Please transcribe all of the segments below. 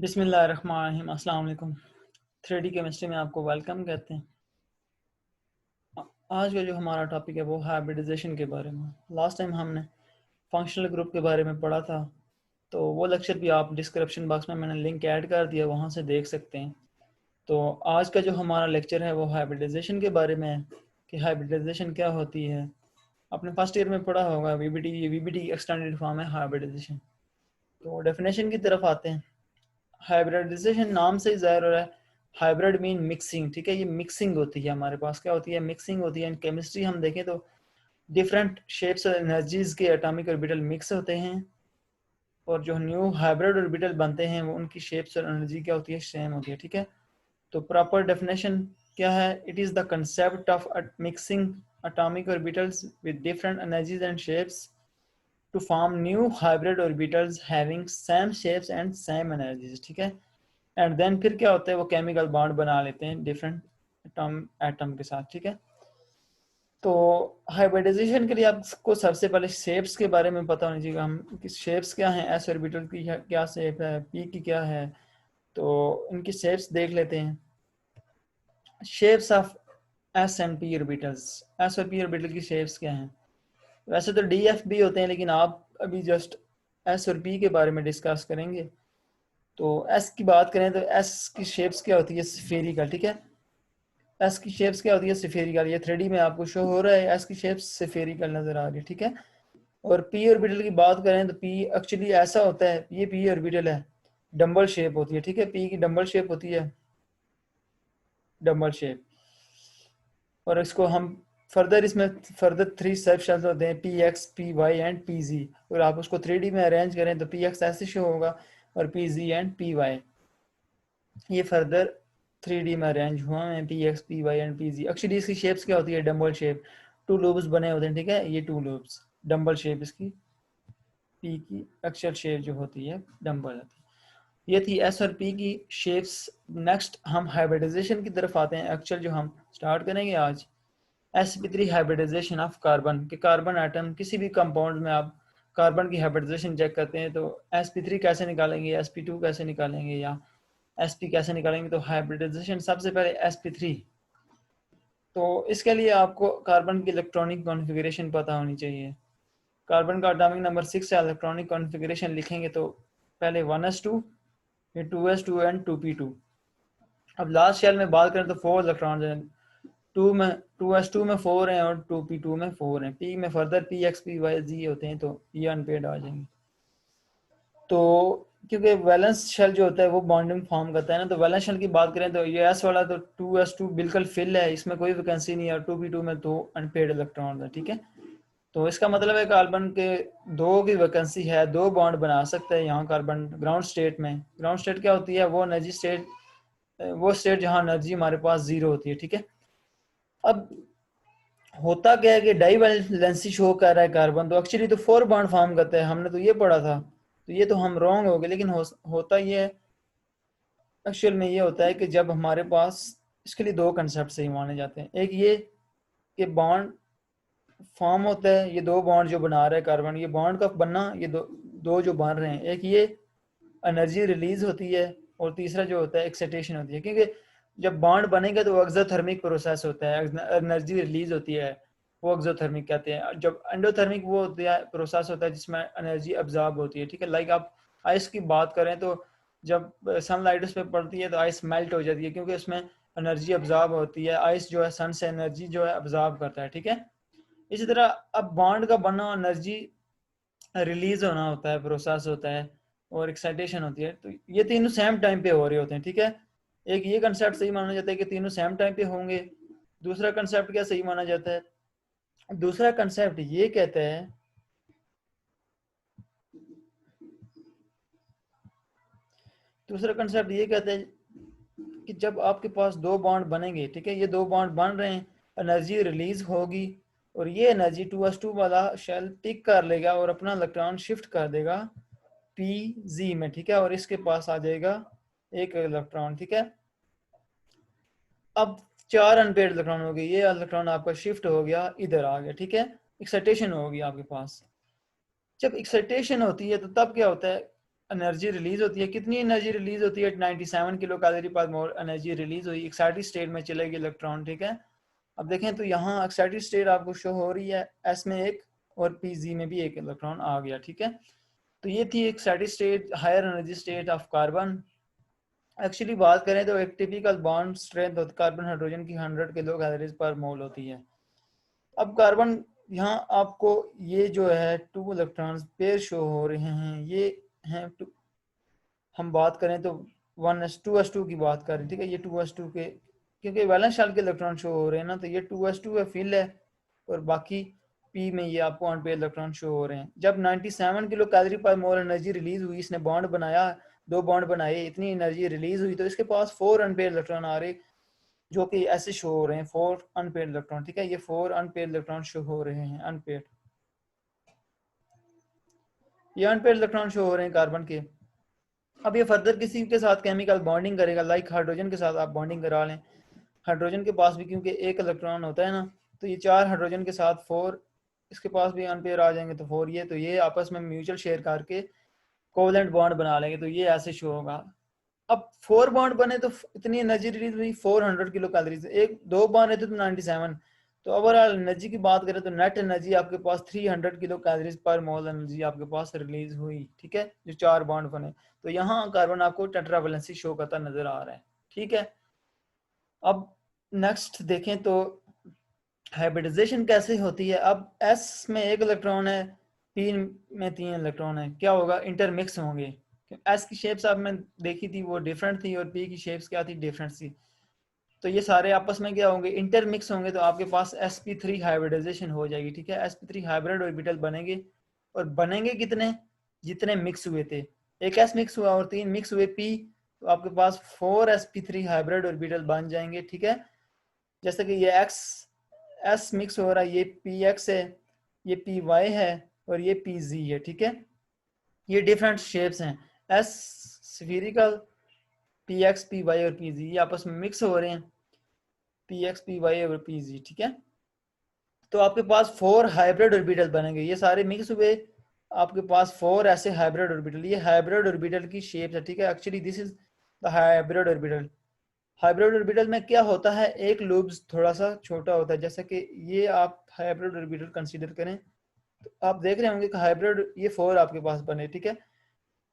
बिस्मिल्लाहिर्रहमानिर्रहीम। अस्सलाम वालेकुम। 3D केमिस्ट्री में आपको वेलकम कहते हैं। आज का जो हमारा टॉपिक है वो हाइब्रिडाइजेशन के बारे में। लास्ट टाइम हमने फंक्शनल ग्रुप के बारे में पढ़ा था, तो वो लेक्चर भी आप डिस्क्रिप्शन बॉक्स में मैंने लिंक ऐड कर दिया, वहाँ से देख सकते हैं। तो आज का जो हमारा लेक्चर है वो हाइब्रिडाइजेशन के बारे में है कि हाइब्रिडाइजेशन क्या होती है। आपने फर्स्ट ईयर में पढ़ा होगा वीबीटी एक्सटेंडेड फॉर्म है हाइब्रिडाइजेशन। तो डेफिनेशन की तरफ आते हैं। हाइब्रिडाइजेशन नाम से ही जाहिर हो रहा है, हाइब्रिड मीन मिक्सिंग। ठीक है, ये मिक्सिंग होती है, हमारे पास क्या होती है, मिक्सिंग होती है। इन केमिस्ट्री हम देखें तो डिफरेंट शेप्स और एनर्जीज के एटॉमिक ऑर्बिटल मिक्स होते हैं, और जो न्यू हाइब्रिड ऑर्बिटल बनते हैं वो उनकी शेप्स और एनर्जी क्या होती है, सेम होती है। ठीक है, तो प्रॉपर डेफिनेशन क्या है, it is the concept of mixing atomic orbitals with different energies and shapes to form new hybrid orbitals having same shapes and same energies. ठीक है, एंड देन फिर क्या होता है, वो केमिकल बॉन्ड बना लेते हैं डिफरेंट एटम के साथ। ठीक है, तो हाइब्रिडाइजेशन के लिए आपको सबसे पहले शेप्स के बारे में पता होना चाहिए। हम कि शेप्स क्या हैं, एस ऑर्बिटल की क्या शेप है, पी की क्या है, तो इनकी शेप्स देख लेते हैं। Shapes of S and P orbitals. S और पी ऑर्बिटल की शेप्स क्या हैं? वैसे तो डी एफ बी होते हैं, लेकिन आप अभी जस्ट एस और पी के बारे में डिस्कस करेंगे। तो एस की बात करें तो एस की शेप्स क्या होती है, स्फेरिकल। ठीक है, एस की शेप्स क्या होती है, स्फेरिकल। ये 3D में आपको शो हो रहा है, एस की शेप्स स्फेरिकल नजर आ रही है। ठीक है, और पी ऑर्बिटल की बात करें तो पी एक्चुअली ऐसा होता है, ये पी ऑर्बिटल है, डम्बल शेप होती है। ठीक है, पी की डम्बल शेप होती है, डम्बल शेप। और इसको हम फर्दर इसमें फर्दर 3 सब शेल्स होते हैं, P X, P Y and P Z. और आप उसको 3D में अरेंज करें तो पी एक्स ऐसे शो होगा, और P Z and P Y ये फर्दर 3D में अरेंज हुआ है, P X, P Y and P Z. Actually इसकी शेप्स क्या होती है, डम्बल शेप, 2 लूब्स बने होते हैं। ठीक है, ये 2 लूब्स डम्बल शेप, इसकी पी की एक्चुअल शेप जो होती है डम्बल होती है। ये थी एस और पी की शेप्स। नेक्स्ट हम हाइब्रिडाइजेशन की तरफ आते हैं, एक्चुअल जो हम स्टार्ट करेंगे आज। sp3 हाइब्रिडाइजेशन ऑफ कार्बन, के कार्बन आइटम किसी भी कंपाउंड में आप कार्बन की हाइब्रिडाइजेशन चेक करते हैं तो sp3 कैसे निकालेंगे, sp2 कैसे निकालेंगे, या sp कैसे निकालेंगे। तो हाइब्रिडाइजेशन सबसे पहले sp3। तो इसके लिए आपको कार्बन की इलेक्ट्रॉनिक कॉन्फ़िगरेशन पता होनी चाहिए। कार्बन का एटॉमिक नंबर 6 से इलेक्ट्रॉनिक कॉन्फ़िगरेशन लिखेंगे तो पहले 1s2, फिर 2s2 एंड 2p2। अब लास्ट शेल में बात करें तो 4 इलेक्ट्रॉन हैं, 2s2 में 4 हैं और 2p2 में 4 हैं। p में further p x p y z होते हैं, तो ये अनपेड आ जाएंगे। तो क्योंकि वैलेंस शेल जो होता है वो बॉन्डिंग फॉर्म करता है ना, तो वैलेंस शेल की बात करें तो ये एस वाला तो 2s2 बिल्कुल फिल है, इसमें कोई वैकेंसी नहीं है, और 2p2 में 2 अनपेड इलेक्ट्रॉन है। ठीक है, तो इसका मतलब है कार्बन के 2 की वैकेंसी है, 2 बॉन्ड बना सकता है यहाँ कार्बन ग्राउंड स्टेट में। ग्राउंड स्टेट क्या होती है, वो एनर्जी स्टेट, वो स्टेट जहाँ एनर्जी हमारे पास 0 होती है। ठीक है, अब होता क्या है कि डाई वैलेंसी शो कर रहा है कार्बन, तो एक्चुअली तो 4 बॉन्ड फॉर्म करता है, हमने तो ये पढ़ा था। तो ये तो हम रॉन्ग हो गए, लेकिन होता ये है, एक्चुअल में ये होता है कि जब हमारे पास, इसके लिए 2 कंसेप्ट सही माने जाते हैं। एक ये कि बॉन्ड फॉर्म होता है, ये 2 बॉन्ड जो बना रहा है कार्बन, ये बॉन्ड का बनना, ये दो जो बन रहे हैं, एक ये एनर्जी रिलीज होती है, और तीसरा जो होता है एक्साइटेशन होती है। क्योंकि जब बॉन्ड बनेगा तो वो एक्सोथर्मिक प्रोसेस होता है, एनर्जी रिलीज होती है, वो एक्सोथर्मिक कहते हैं। जब एंडोथर्मिक वो प्रोसेस होता है जिसमें एनर्जी अब्जॉर्ब होती है। ठीक है, लाइक आप आइस की बात करें तो जब सनलाइट उस पर पड़ती है तो आइस मेल्ट हो जाती है, क्योंकि उसमें एनर्जी अब्जॉर्ब होती है। आइस जो है सन से एनर्जी जो है अब्जॉर्ब करता है। ठीक है, इसी तरह अब बॉन्ड का बनना, एनर्जी रिलीज होना होता है, प्रोसेस होता है, और एक्साइटेशन होती है। तो ये तीनों सेम टाइम पे हो रहे होते हैं। ठीक है, एक ये कंसेप्ट सही माना जाता है कि तीनों सेम टाइम पे होंगे। दूसरा कंसेप्ट क्या सही माना जाता है, दूसरा कंसेप्ट ये कहता है, दूसरा कंसेप्ट ये कहता है कि जब आपके पास 2 बॉन्ड बनेंगे, ठीक है, ये 2 बॉन्ड बन रहे हैं, एनर्जी रिलीज होगी, और ये एनर्जी 2s2 वाला शेल पिक कर लेगा और अपना इलेक्ट्रॉन शिफ्ट कर देगा pz में। ठीक है, और इसके पास आ जाएगा एक इलेक्ट्रॉन। ठीक है, अब 4 अनपेड इलेक्ट्रॉन हो गए, ये इलेक्ट्रॉन आपका शिफ्ट हो गया, इधर आ गया। ठीक है, एक्साइटेशन होगी आपके पास। जब एक्साइटेशन होती है तो तब क्या होता है, एनर्जी रिलीज होती है। कितनी एनर्जी रिलीज होती है? 97 किलो कैलोरी पर मोल एनर्जी रिलीज हुई, एक्साइटेड स्टेट में चलेगी इलेक्ट्रॉन, ठीक है। अब देखें तो यहाँ एक्साइटेड स्टेट आपको शो हो रही है, एस में एक और पीजी में भी एक इलेक्ट्रॉन आ गया, ठीक है। तो ये थी excited state, higher energy state of carbon. Actually बात करें तो एक typical bond strength carbon hydrogen की 100 किलो कैलोरीज पर मोल होती है। अब कार्बन यहाँ आपको ये जो है 2 इलेक्ट्रॉन्स पेयर शो हो रहे हैं, ये हैं हम बात करें तो 1s2s2 की बात करें, ठीक है। ये 2s2 के, क्योंकि वैलेंस शेल के इलेक्ट्रॉन शो हो रहे हैं ना, तो ये 2s2 है, फिल है, और बाकी पी में ये आपको अनपेयर इलेक्ट्रॉन शो हो रहे हैं। जब 97 किलो कैलोरी पर मोल एनर्जी रिलीज हुई, इसने बॉन्ड बनाया, 2 बॉन्ड बनाए, इतनी एनर्जी रिलीज हुई, तो इसके पास 4 अनपेयर इलेक्ट्रॉन आ रहे, जो कि ऐसे शो हो रहे हैं 4 अनपेयर इलेक्ट्रॉन, ठीक है। ये 4 अनपेयर इलेक्ट्रॉन शो हो रहे हैं, अनपेयर, ये अनपेयर इलेक्ट्रॉन शो हो रहे हैं कार्बन के। अब ये फर्दर किसी के साथ केमिकल बॉन्डिंग करेगा, लाइक हाइड्रोजन के साथ आप बॉन्डिंग करा लें। हाइड्रोजन के पास भी क्योंकि एक इलेक्ट्रॉन होता है ना, तो ये 4 हाइड्रोजन के साथ 4 इसके पास भी अनपेयर आ जाएंगे, तो 4 ये, तो ये आपस में म्यूचुअल शेयर करके कोवलेंट बॉन्ड बना लेंगे, तो ये ऐसे शो होगा। अब 4 बॉन्ड बने तो इतनी एनर्जी रिलीज हुई 400 किलो कैलोरीज, एक 2 बॉन्ड रहते तो 97। तो ओवरऑल एनर्जी की बात करें तो नेट एनर्जी आपके पास 300 किलो कैलोरीज पर मोल एनर्जी आपके पास रिलीज हुई, ठीक है, जो 4 बॉन्ड बने। तो यहाँ कार्बन आपको टेट्रावैलेंसी शो करता नजर आ रहा है, ठीक है। अब नेक्स्ट देखें तो हाइब्रिडाइजेशन कैसे होती है। अब एस में एक इलेक्ट्रॉन है, पी में 3 इलेक्ट्रॉन है, क्या होगा? इंटरमिक्स होंगे। एस की शेप्स आपने देखी थी वो डिफरेंट थी, और पी की शेप्स क्या थी? डिफरेंट थी। तो ये सारे आपस में क्या होंगे? इंटरमिक्स होंगे, तो आपके पास sp3 हाइब्रिडाइजेशन हो जाएगी, ठीक है। sp3 हाइब्रिड ऑर्बिटल बनेंगे, और बनेंगे कितने? जितने मिक्स हुए थे, एक s मिक्स हुआ और 3 मिक्स हुए p, तो आपके पास 4 sp3 हाइब्रिड ऑर्बिटल बन जाएंगे, ठीक है। जैसे कि ये x s मिक्स हो रहा है, ये px है, ये py है, और ये pz है, ठीक है। ये डिफरेंट शेप्स हैं, s स्फीरिकल, px py और pz ये आपस में मिक्स हो रहे हैं, px py और pz, ठीक है। तो आपके पास 4 हाइब्रिड ऑर्बिटल बनेंगे, ये सारे मिक्स हुए, आपके पास 4 ऐसे हाइब्रिड ऑर्बिटल, ये हाइब्रिड ऑर्बिटल की शेप है, ठीक है। Actually this is the hybrid orbital. Hybrid orbital में क्या होता है? एक लूब्स थोड़ा सा छोटा होता है, जैसे कि ये आप हाइब्रिड ऑर्बिटल कंसीडर करें, तो आप देख रहे होंगे कि हाइब्रिड ये 4 आपके पास बने, ठीक है।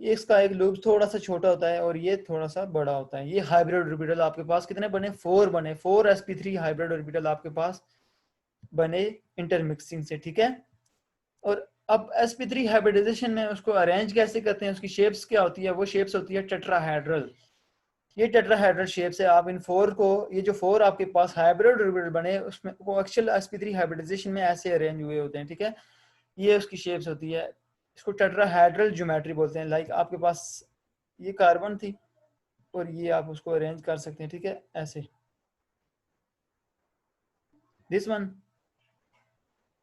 ये इसका एक लूप थोड़ा सा छोटा होता है और ये थोड़ा सा बड़ा होता है। ये हाइब्रिड ऑर्बिटल आपके पास कितने बने? 4 बने, 4 sp3 हाइब्रिड ऑर्बिटल आपके पास बने इंटरमिक्सिंग से, ठीक है। और अब sp3 हाइब्रिडाइजेशन में उसको अरेंज कैसे करते हैं, उसकी शेप्स क्या होती है? वो शेप्स होती है टेट्राहेड्रल। ये टेट्राहेड्रल शेप्स है। आप इन 4 को, ये जो 4 आपके पास हाइब्रिड ऑर्बिटल बने, उसमें वो एक्चुअल sp3 हाइब्रिडाइजेशन में ऐसे अरेंज हुए होते हैं, ठीक है। ये उसकी शेप्स होती है, इसको टेट्राहेड्रल ज्योमेट्री बोलते हैं। लाइक आपके पास ये कार्बन थी, और ये आप उसको अरेंज कर सकते हैं, ठीक है, ऐसे दिस वन,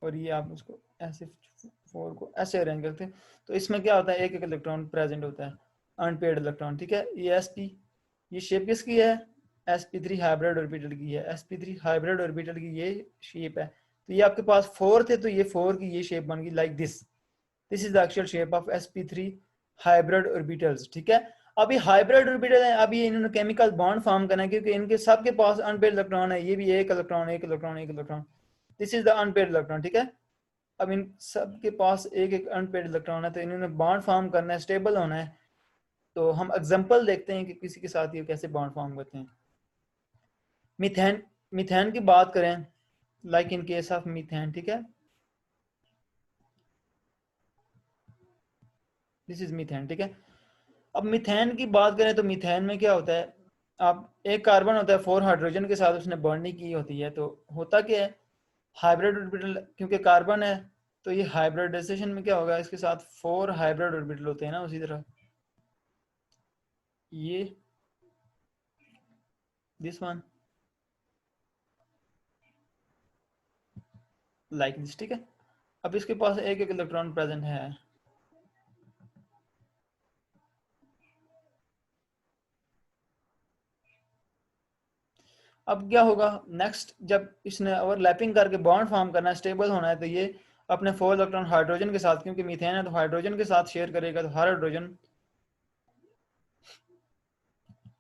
और ये आप उसको ऐसे 4 को ऐसे अरेंज करते हैं। तो इसमें क्या होता है? एक एक इलेक्ट्रॉन प्रेजेंट होता है, अनपेयर्ड इलेक्ट्रॉन, ठीक है। ये sp, ये शेप किसकी है? sp3 हाइब्रिड ऑर्बिटल की है, sp3 हाइब्रिड ऑर्बिटल की ये शेप है। तो ये आपके पास 4 थे, तो ये 4 की ये शेप बन गई, like this is the actual shape of sp3 hybrid orbitals, ठीक है। अब ये हाइब्रिड ऑर्बिटल है, अब ये इन्होंने केमिकल बॉन्ड फॉर्म करना है, क्योंकि इनके सबके पास अनपेयर्ड इलेक्ट्रॉन है, ये भी एक इलेक्ट्रॉन एक इलेक्ट्रॉन एक electron, this is the unpaired electron, ठीक है। अब इन सब के पास एक एक अनपेयर्ड इलेक्ट्रॉन है, तो इन्होंने बॉन्ड फॉर्म करना है, स्टेबल होना है। तो हम एग्जांपल देखते हैं कि किसी के साथ ये कैसे बॉन्ड फॉर्म करते हैं। मीथेन, मीथेन की बात करें, like in case of methane, ठीक है, दिस इज मीथेन, ठीक है। अब मीथेन की बात करें तो मीथेन में क्या होता है? आप एक कार्बन होता है, 4 हाइड्रोजन के साथ उसने बॉन्डिंग की होती है, तो होता क्या है? हाइब्रिड ऑर्बिटल, क्योंकि कार्बन है, तो ये हाइब्रिडाइजेशन में क्या होगा? इसके साथ 4 हाइब्रिड ऑर्बिटल होते हैं ना, उसी तरह ये दिस वन, लाइक दिस, ठीक है। अब इसके पास एक एक इलेक्ट्रॉन प्रेजेंट है। अब क्या होगा नेक्स्ट? जब इसने ओवरलैपिंग करके बॉन्ड फॉर्म करना है, स्टेबल होना है, तो ये अपने 4 इलेक्ट्रॉन हाइड्रोजन के साथ, क्योंकि मीथेन है तो हाइड्रोजन के साथ शेयर करेगा, तो हर हाइड्रोजन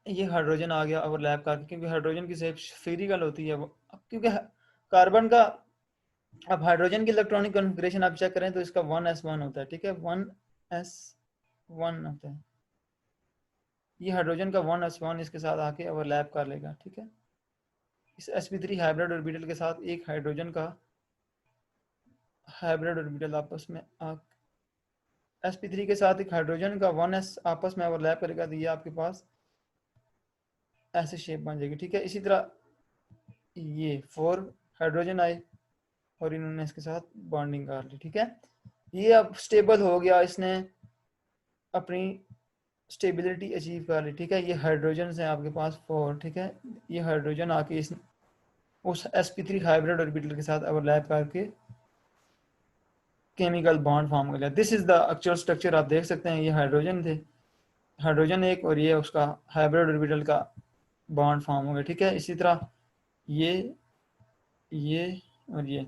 ये हाइड्रोजन आ गया ओवरलैप करके, क्योंकि हाइड्रोजन की शेप स्फीरिकल होती है वो, क्योंकि कार्बन का, अब हाइड्रोजन की इलेक्ट्रॉनिक कॉन्फ़िगरेशन आप चेक करें तो इसका 1s1 होता है, ठीक है, 1s1 होता है। ये हाइड्रोजन का 1s1 इसके साथ आके ओवरलैप कर लेगा, ठीक है। इस sp3 हाइब्रिड ऑर्बिटल के साथ एक हाइड्रोजन का हाइब्रिड ऑर्बिटल आपस में sp3 के साथ एक हाइड्रोजन का 1s आपस में ओवरलैप करेगा, तो ये आपके पास ऐसे शेप बन जाएगी, ठीक है। इसी तरह ये 4 हाइड्रोजन आए और इन्होंने इसके साथ बॉन्डिंग कर ली, ठीक है। ये अब स्टेबल हो गया, इसने अपनी स्टेबिलिटी अचीव कर ली, ठीक है। ये हाइड्रोजन है आपके पास 4, ठीक है। ये हाइड्रोजन आके इस उस sp3 हाइब्रिड ऑर्बिटल के साथ ओवरलैप करके केमिकल बॉन्ड फॉर्म कर लिया। This is the actual structure, आप देख सकते हैं। ये हाइड्रोजन थे, हाइड्रोजन एक, और ये उसका हाइब्रिड ऑर्बिटल का बॉन्ड फॉर्म हो गया, ठीक है। इसी तरह ये और ये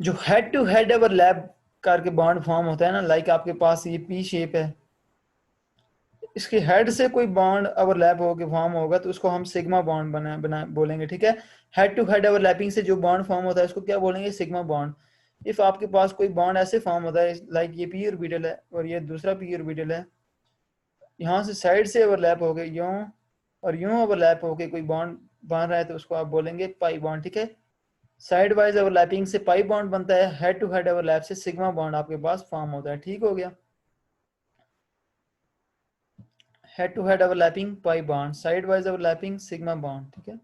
जो हेड टू हेड ओवरलैप करके बॉन्ड फॉर्म होता है ना, लाइक आपके पास ये पी शेप है, इसके हेड से कोई बॉन्ड ओवरलैप होकर फॉर्म होगा तो उसको हम सिग्मा बॉन्ड बना बोलेंगे, ठीक है। हेड टू हेड ओवरलैपिंग से जो बॉन्ड फॉर्म होता है उसको क्या बोलेंगे, सिग्मा बॉन्ड। इफ आपके पास कोई बॉन्ड ऐसे फॉर्म होता है, लाइक ये पी ऑर्बिटल है और ये दूसरा पी ऑर्बिटल है, यहाँ से साइड से ओवरलैप हो गए यूं और यूं ओवरलैप होके कोई बॉन्ड बन रहा है तो उसको आप बोलेंगे पाई बॉन्ड, ठीक है। साइड वाइज ओवरलैपिंग से पाई बॉन्ड बनता है, हेड टू हेड ओवरलैप से सिग्मा बॉन्ड आपके पास फॉर्म होता है, ठीक हो गया। Head to head overlapping pi bond, side wise overlapping sigma bond, ठीक है।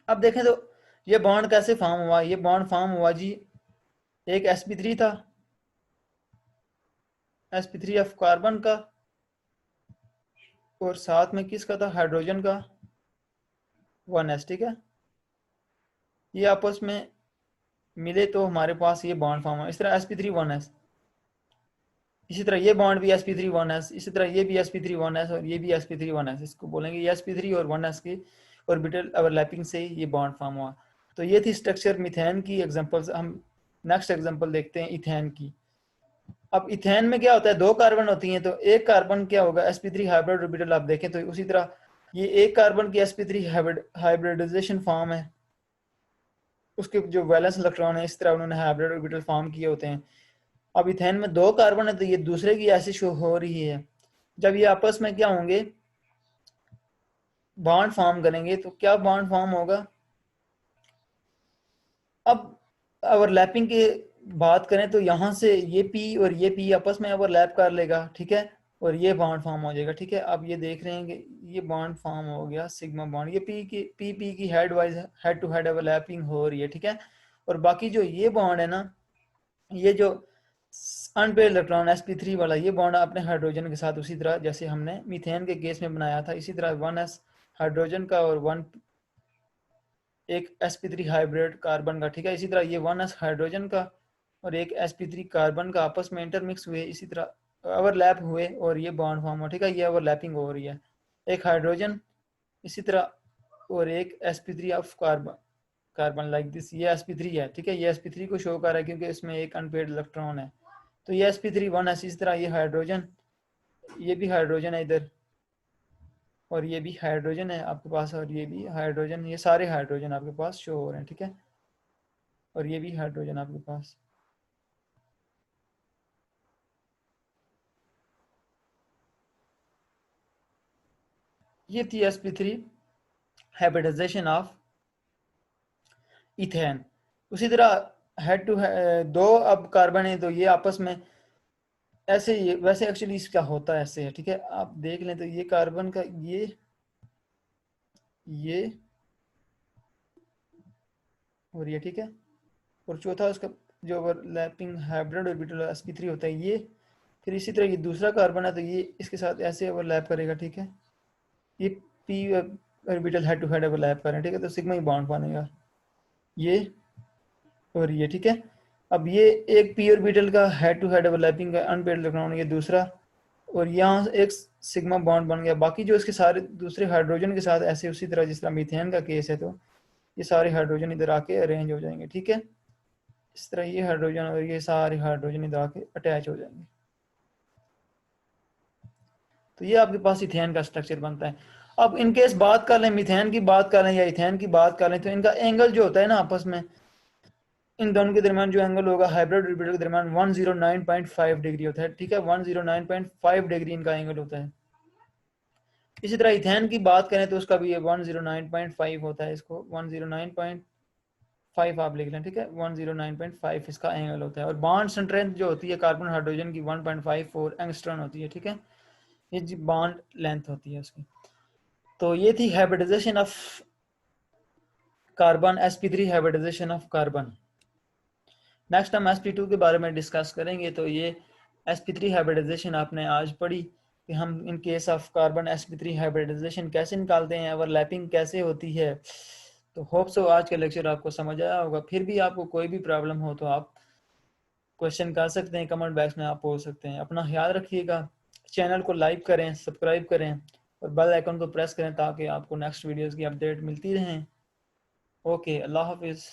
अब देखें तो ये बॉन्ड कैसे फॉर्म हुआ, ये बॉन्ड फॉर्म हुआ जी, एक sp3 था, sp3 कार्बन का, और साथ में किसका था, हाइड्रोजन का 1s, ठीक है। ये आपस में मिले तो हमारे पास ये बॉन्ड फॉर्म हुआ, इस तरह sp3 1s, इसी तरह ये बॉन्ड भी sp3 1s, इसी तरह ये भी sp3 1s और ये भी sp3 1s, इसको बोलेंगे ये sp3 और 1s की ऑर्बिटल ओवरलैपिंग से ये बॉन्ड फॉर्म हुआ। तो ये थी स्ट्रक्चर मीथेन की एग्जांपल्स। हम नेक्स्ट एग्जांपल देखते हैं इथेन की। अब इथेन में क्या होता है, दो कार्बन होती हैं, तो एक कार्बन क्या होगा, sp3 हाइब्रिड ऑर्बिटल आप देखें तो उसी तरह ये एक कार्बन की sp3 हाइब्रिडाइजेशन फॉर्म है, उसके जो वैलेंस इलेक्ट्रॉन है इस तरह उन्होंने हाइब्रिड ऑर्बिटल फॉर्म किए होते हैं। अब इथेन में दो कार्बन है तो ये दूसरे की ऐसी शो हो रही है, जब ये आपस में क्या होंगे, बॉन्ड फॉर्म करेंगे, तो क्या बॉन्ड फॉर्म होगा। अब ओवरलैपिंग की बात करें तो यहाँ से ये पी और ये पी आपस में ओवरलैप कर लेगा, ठीक है, और ये बॉन्ड फॉर्म हो जाएगा, ठीक है। अब ये देख रहे हैं कि ये बॉन्ड फॉर्म हो गया सिग्मा बॉन्ड, ये पी की head wise head to head overlapping हो रही है, ठीक है। और बाकी जो ये बॉन्ड है ना, ये जो अनपेयर्ड इलेक्ट्रॉन sp3 वाला, ये बॉन्ड अपने हाइड्रोजन के साथ उसी तरह जैसे हमने मीथेन के केस में बनाया था, इसी तरह 1s हाइड्रोजन का और 1 एक sp3 हाइब्रिड कार्बन का, ठीक है। इसी तरह ये 1s हाइड्रोजन का और एक sp3 कार्बन का आपस में इंटरमिक्स हुए, इसी तरह ओवरलैप हुए और ये बॉन्ड फॉर्म हुआ, ठीक है। ये ओवरलैपिंग हो रही है, एक हाइड्रोजन इसी तरह और एक sp3 of carbon, carbon like this, ये sp3 है, ठीक है। ये sp3 को शो कर रहा है क्योंकि इसमें एक अनपेयर्ड इलेक्ट्रॉन है, तो ये sp3 1s, इस तरह ये हाइड्रोजन, ये भी हाइड्रोजन है इधर, और ये भी हाइड्रोजन है आपके पास, और ये भी हाइड्रोजन, ये सारे हाइड्रोजन आपके पास शो हो रहे हैं, ठीक है। और ये भी हाइड्रोजन आपके पास। ये थी sp3 हाइब्रिडाइजेशन ऑफ इथेन। उसी तरह हेड टू दो अब कार्बन है तो ये आपस में ऐसे ही, वैसे एक्चुअली इसका होता है ऐसे है, ठीक है। आप देख लें तो ये कार्बन का ये और ये, ठीक है। और चौथा उसका जो ओवरलैपिंग हाइब्रिड ऑर्बिटल sp3 होता है ये, फिर इसी तरह ये दूसरा कार्बन है तो ये इसके साथ ऐसे ओवरलैप करेगा, ठीक है। ये P orbital head to head overlap करें, ठीक है, तो सिग्मा ही बॉन्ड बनेगा ये और ये, ठीक है। अब ये एक पी ऑर्बिटल का हेड टू हेड ओवरलैपिंग का अनपेयर्ड इलेक्ट्रॉन, ये दूसरा, और यहाँ एक सिग्मा बॉन्ड बन गया। बाकी जो इसके सारे दूसरे हाइड्रोजन के साथ ऐसे उसी तरह जिस तरह मीथेन का केस है, तो ये सारे हाइड्रोजन इधर आके अरेंज हो जाएंगे, ठीक है। इस तरह ये हाइड्रोजन और ये सारे हाइड्रोजन इधर आके अटैच हो जाएंगे। तो ये आपके पास इथेन का स्ट्रक्चर बनता है। अब इनकेस बात कर लें मीथेन की बात कर लें या इथेन की बात कर लें, तो इनका एंगल जो होता है ना आपस में, इन दोनों के दरमियान जो एंगल होगा हाइब्रिड रिपीटर के दरमियान 109.5 डिग्री होता है, ठीक है, 109.5 डिग्री इनका एंगल होता है। इसी तरह इथेन की बात करें तो उसका भी 109.5 होता है, इसको 109.5 आप लिख लें, ठीक है, 109.5 इसका एंगल होता है। और बॉन्ड स्ट्रेंथ जो होती है कार्बन हाइड्रोजन की 1.54 एंगस्ट्रॉन होती है, ठीक है, ये जी बॉन्ड लेंथ होती है उसकी। तो ये थी hybridisation of carbon, sp3 hybridisation of carbon. Next हम sp2 के बारे में डिस्कस करेंगे। तो ये sp3 हाइब्रिडाइजेशन आपने आज पढ़ी कि हम in case of carbon sp3 hybridisation कैसे निकालते हैं, ओवरलैपिंग कैसे होती है। तो होप सो आज का लेक्चर आपको समझ आया होगा। फिर भी आपको कोई भी प्रॉब्लम हो तो आप क्वेश्चन कर सकते हैं, कमेंट बॉक्स में आप पूछ सकते हैं। अपना ख्याल रखिएगा, चैनल को लाइक करें, सब्सक्राइब करें और बेल आइकन को प्रेस करें ताकि आपको नेक्स्ट वीडियोस की अपडेट मिलती रहें। ओके, अल्लाह हाफिज़।